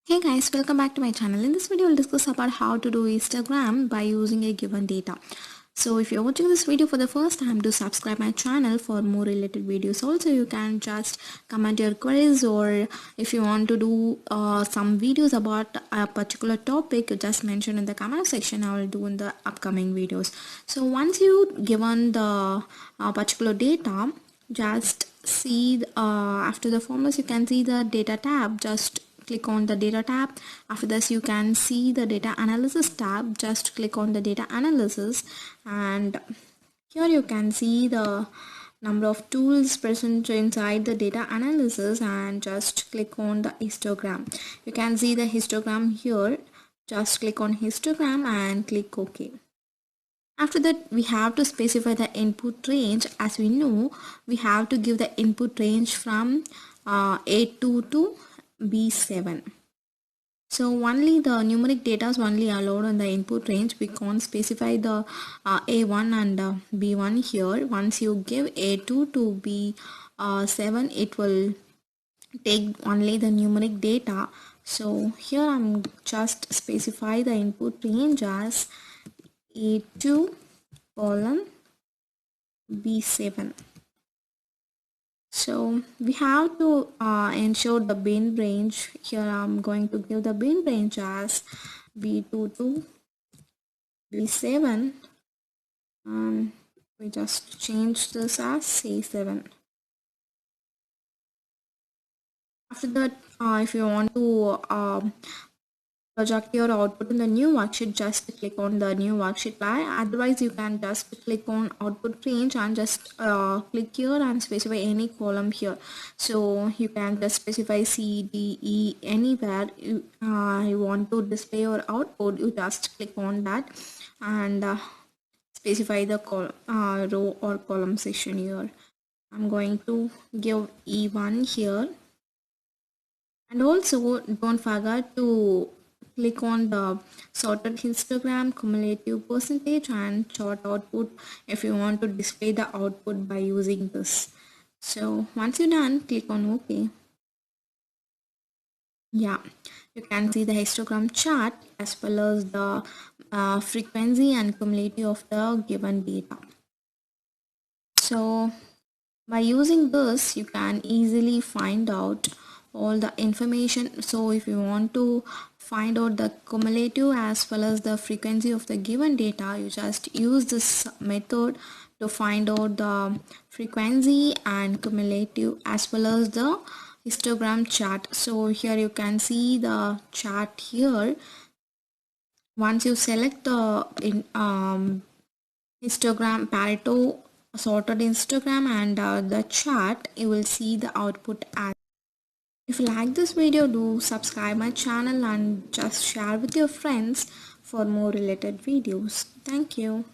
Hey guys, welcome back to my channel. In this video, we'll discuss about how to do histogram by using a given data. So if you're watching this video for the first time, do subscribe my channel for more related videos. Also, you can just comment your queries, or if you want to do some videos about a particular topic, just mention in the comment section. I will do in the upcoming videos. So once you given the particular data, just see after the formulas you can see the data tab. Just click on the data tab. After this you can see the data analysis tab. Just click on the data analysis, and here you can see the number of tools present inside the data analysis, and just click on the histogram. You can see the histogram here. Just click on histogram and click OK. After that, we have to specify the input range. As we know, we have to give the input range from A2 to B7. So only the numeric data is only allowed on the input range. We can't specify the A1 and B1 here. Once you give A2 to B7, it will take only the numeric data. So here I'm just specify the input range as A2 colon B7. So we have to ensure the bin range. Here I'm going to give the bin range as B2 to B7, and we just change this as C7. After that, if you want to project your output in the new worksheet, just click on the new worksheet bar. Otherwise you can just click on output range and just click here and specify any column here. So you can just specify C, D, E, anywhere you want to display your output. You just click on that and specify the row or column section here. I'm going to give E1 here, and also don't forget to click on the sorted histogram, cumulative percentage, and chart output if you want to display the output by using this. So once you're done, click on OK. Yeah, you can see the histogram chart as well as the frequency and cumulative of the given data. So by using this, you can easily find out all the information. So if you want to find out the cumulative as well as the frequency of the given data, you just use this method to find out the frequency and cumulative as well as the histogram chart. So here you can see the chart here. Once you select the histogram Pareto sorted histogram and the chart, you will see the output as. If you like this video, do subscribe my channel and just share with your friends for more related videos. Thank you.